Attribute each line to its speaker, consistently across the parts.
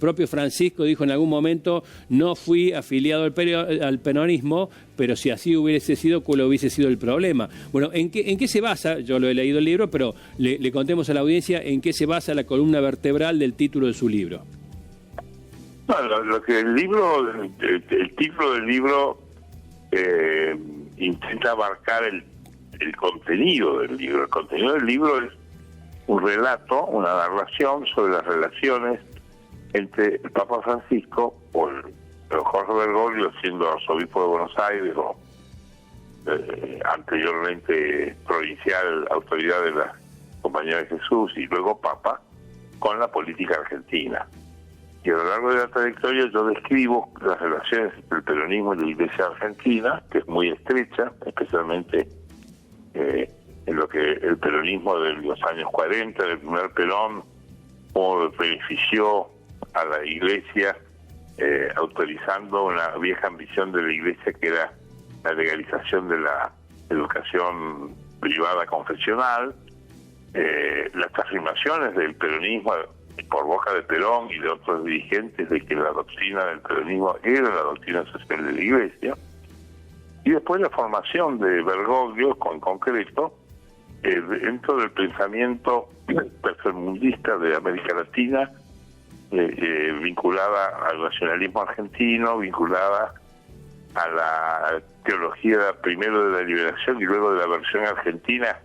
Speaker 1: propio Francisco dijo en algún momento, no fui afiliado al peronismo, pero si así hubiese sido, ¿cuál hubiese sido el problema? Bueno, ¿en qué se basa? Yo lo he leído el libro, pero le contemos a la audiencia en qué se basa la columna vertebral del título de su libro.
Speaker 2: No, lo que el título del libro intenta abarcar el contenido del libro. El contenido del libro es un relato, una narración sobre las relaciones entre el Papa Francisco o el Jorge Bergoglio, siendo arzobispo de Buenos Aires o anteriormente provincial, autoridad de la Compañía de Jesús y luego Papa, con la política argentina. Y a lo largo de la trayectoria yo describo las relaciones entre el peronismo y la Iglesia argentina, que es muy estrecha, especialmente en lo que el peronismo de los años 40, del primer Perón, como benefició a la Iglesia, autorizando una vieja ambición de la Iglesia que era la legalización de la educación privada confesional, las afirmaciones del peronismo por boca de Perón y de otros dirigentes de que la doctrina del peronismo era la doctrina social de la Iglesia, y después la formación de Bergoglio, en concreto, dentro del pensamiento tercermundista de América Latina, vinculada al nacionalismo argentino, vinculada a la teología primero de la liberación y luego de la versión argentina,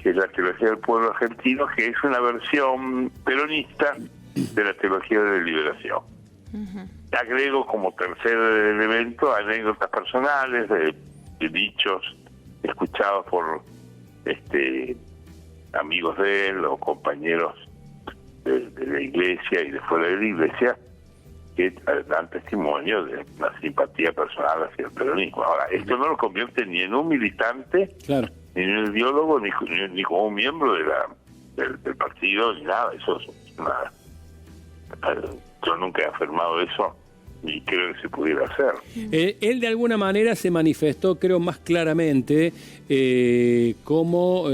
Speaker 2: que es la teología del pueblo argentino, que es una versión peronista de la teología de la liberación. Agrego como tercer elemento anécdotas personales de dichos escuchados por amigos de él o compañeros de la Iglesia y de fuera de la Iglesia, que dan testimonio de una simpatía personal hacia el peronismo. Ahora, esto no lo convierte ni en un militante,
Speaker 1: claro,
Speaker 2: ni en un ideólogo, ni como un miembro del partido, ni nada. Eso es yo nunca he afirmado eso, ni creo que se pudiera hacer.
Speaker 1: Él de alguna manera se manifestó, creo, más claramente como,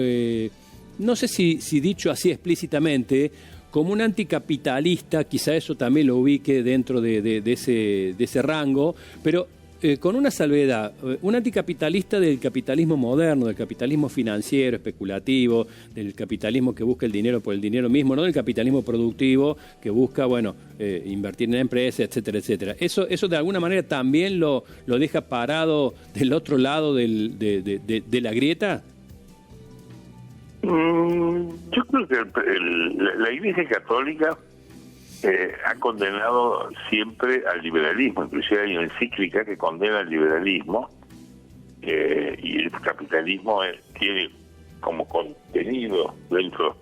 Speaker 1: no sé si dicho así explícitamente, como un anticapitalista, quizá eso también lo ubique dentro de ese rango, pero con una salvedad, un anticapitalista del capitalismo moderno, del capitalismo financiero, especulativo, del capitalismo que busca el dinero por el dinero mismo, no del capitalismo productivo que busca, invertir en empresas, etcétera, etcétera. Eso de alguna manera también lo deja parado del otro lado de la grieta.
Speaker 2: Yo creo que la Iglesia Católica ha condenado siempre al liberalismo, inclusive hay una encíclica que condena al liberalismo, y el capitalismo tiene como contenido dentro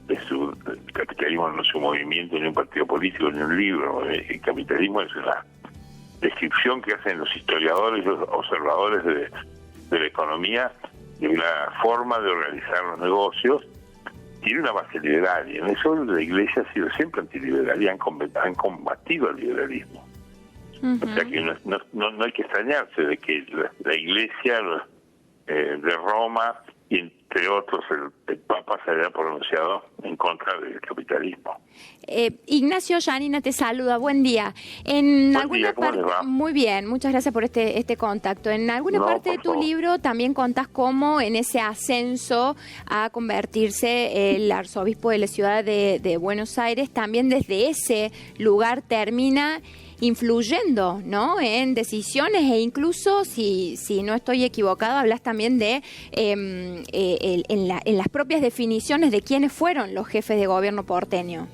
Speaker 2: de el capitalismo no es un movimiento, ni un partido político, ni un libro. El capitalismo es una descripción que hacen los historiadores y los observadores de la economía de una forma de organizar los negocios. Tiene una base liberal, y en eso la Iglesia ha sido siempre antiliberal y han combatido el liberalismo. O sea que no hay que extrañarse de que la Iglesia de Roma, y entre otros el Papa, se haya pronunciado en contra del capitalismo.
Speaker 3: Ignacio, Janina te saluda, buen día. Muy bien, muchas gracias por este contacto. En alguna parte de tu libro también contás cómo en ese ascenso a convertirse el arzobispo de la ciudad de Buenos Aires, también desde ese lugar termina influyendo, ¿no?, en decisiones, e incluso, si no estoy equivocado, hablas también de en las propias definiciones de quiénes fueron los jefes de gobierno porteño.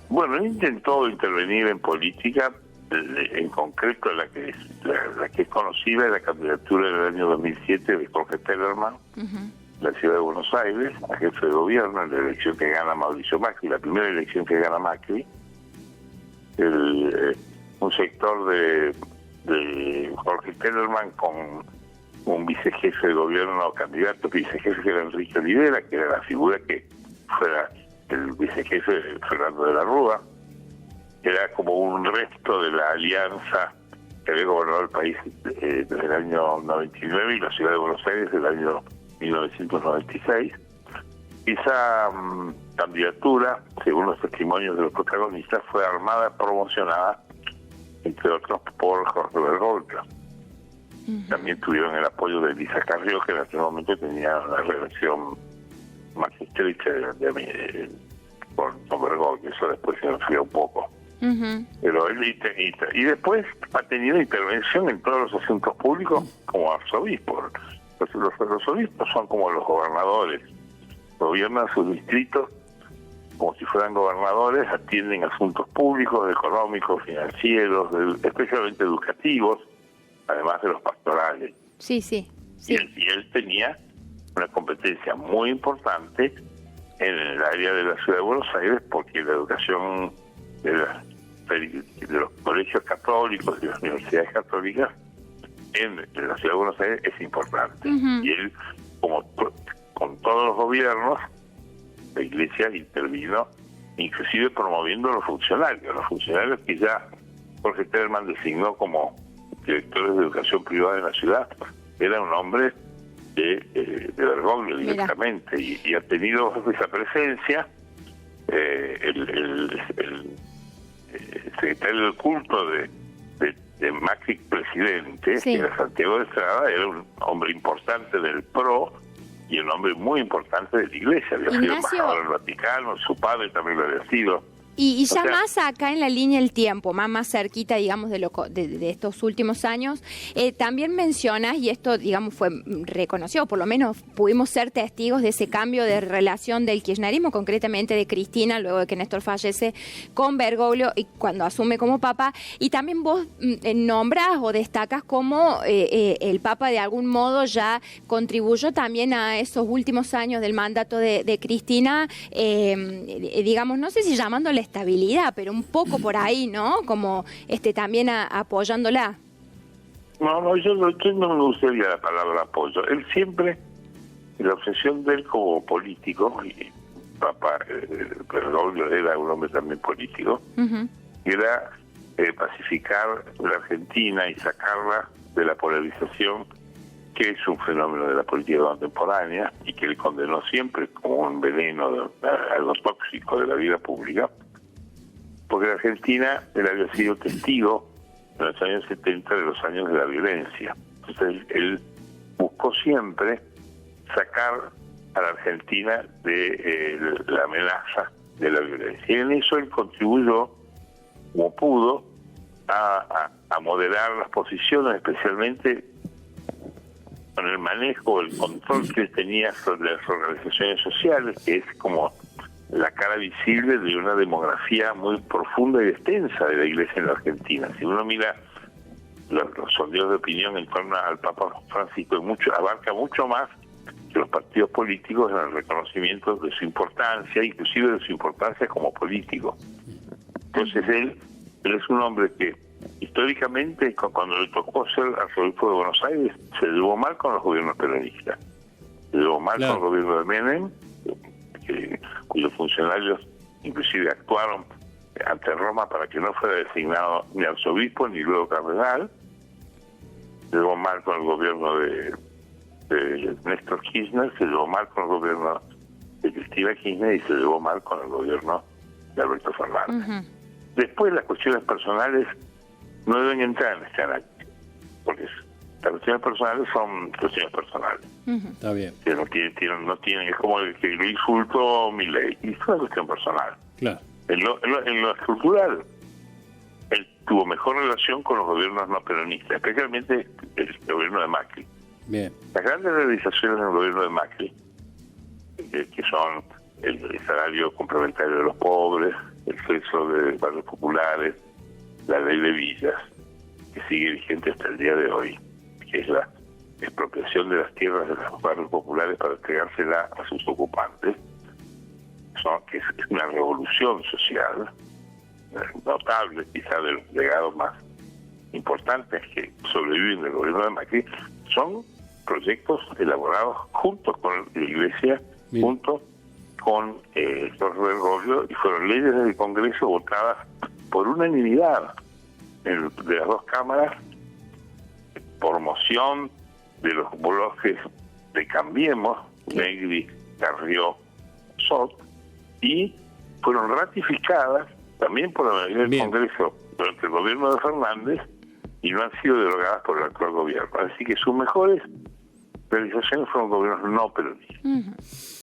Speaker 2: Bueno, él intentó intervenir en política, en concreto la que es conocida es la candidatura del año 2007 de Jorge Tellerman, la ciudad de Buenos Aires, a jefe de gobierno, en la elección que gana Mauricio Macri, la primera elección que gana Macri. Un sector de Jorge Tellerman con un vicejefe de gobierno, candidato vicejefe, que era Enrique Olivera, que era la figura que fuera el vicejefe de Fernando de la Rúa. Era como un resto de la alianza que había gobernado el país desde el año 99 y la ciudad de Buenos Aires desde el año 1996. Esa candidatura según los testimonios de los protagonistas, fue armada, promocionada, entre otros, por Jorge Bergoglio. También tuvieron el apoyo de Elisa Carrió, que en aquel momento tenía una relación más estrecha con Bergoglio. Eso después se enfrió un poco. Pero él y después ha tenido intervención en todos los asuntos públicos como arzobispo. Los obispos son como los gobernadores, gobiernan sus distritos como si fueran gobernadores, atienden asuntos públicos, económicos, financieros, especialmente educativos, además de los pastorales.
Speaker 3: Sí.
Speaker 2: Y él tenía una competencia muy importante en el área de la ciudad de Buenos Aires, porque la educación de los colegios católicos y las universidades católicas en la ciudad de Buenos Aires es importante. Y él, como con todos los gobiernos, la Iglesia intervino, inclusive promoviendo a los funcionarios que ya Jorge Terman designó como directores de educación privada en la ciudad. Era un hombre de Bergoglio directamente, y ha tenido esa presencia. El secretario del culto de Macri presidente, que era Santiago de Estrada, era un hombre importante del PRO y un hombre muy importante de la Iglesia. Había sido embajador del Vaticano, su padre también lo había sido.
Speaker 3: Y ya más acá en la línea del tiempo, más cerquita, digamos, de estos últimos años, también mencionas, y esto, digamos, fue reconocido, por lo menos pudimos ser testigos de ese cambio de relación del kirchnerismo, concretamente de Cristina, luego de que Néstor fallece, con Bergoglio y cuando asume como papa, y también vos nombras o destacas cómo el papa de algún modo ya contribuyó también a esos últimos años del mandato de Cristina, digamos, no sé si llamándole estabilidad, pero un poco por ahí, ¿no? Como también apoyándola.
Speaker 2: No, yo no me gustaría la palabra apoyo. Él siempre, la obsesión de él como político, y papá Bergoglio era un hombre también político, era pacificar la Argentina y sacarla de la polarización, que es un fenómeno de la política contemporánea y que él condenó siempre como un veneno, algo tóxico de la vida pública, porque la Argentina, él había sido testigo en los años 70 de los años de la violencia. Entonces él buscó siempre sacar a la Argentina de la amenaza de la violencia. Y en eso él contribuyó, como pudo, a moderar las posiciones, especialmente con el manejo, el control que él tenía sobre las organizaciones sociales, que es como la cara visible de una demografía muy profunda y extensa de la Iglesia en la Argentina. Si uno mira los sondeos de opinión en torno al Papa Francisco, abarca mucho más que los partidos políticos en el reconocimiento de su importancia, inclusive de su importancia como político. Entonces él es un hombre que históricamente, cuando le tocó ser arzobispo de Buenos Aires, se llevó mal con los gobiernos peronistas, se llevó mal con el gobierno de Menem, cuyos funcionarios inclusive actuaron ante Roma para que no fuera designado ni arzobispo ni luego cardenal. Se llevó mal con el gobierno de Néstor Kirchner, se llevó mal con el gobierno de Cristina Kirchner y se llevó mal con el gobierno de Alberto Fernández. Después las cuestiones personales no deben entrar en este análisis, porque las cuestiones personales son cuestiones personales.
Speaker 1: Está bien.
Speaker 2: Que no tienen, es como el que le insultó Milei, y es una cuestión personal.
Speaker 1: Claro.
Speaker 2: En lo estructural, él tuvo mejor relación con los gobiernos no peronistas, especialmente el gobierno de Macri.
Speaker 1: Bien.
Speaker 2: Las grandes realizaciones del gobierno de Macri, que son el salario complementario de los pobres, el censo de barrios populares, la ley de villas, que sigue vigente hasta el día de hoy, que es la expropiación de las tierras de los barrios populares para entregársela a sus ocupantes, que es una revolución social notable, quizá de los legados más importantes que sobreviven del gobierno de Macri. Son proyectos elaborados junto con la Iglesia, junto con Jorge Bergoglio, y fueron leyes del Congreso votadas por unanimidad de las dos cámaras, por moción de los bloques de Cambiemos, Negri, Carrió, Sot, y fueron ratificadas también por la mayoría del Congreso durante el gobierno de Fernández y no han sido derogadas por el actual gobierno. Así que sus mejores realizaciones fueron gobiernos no peronistas.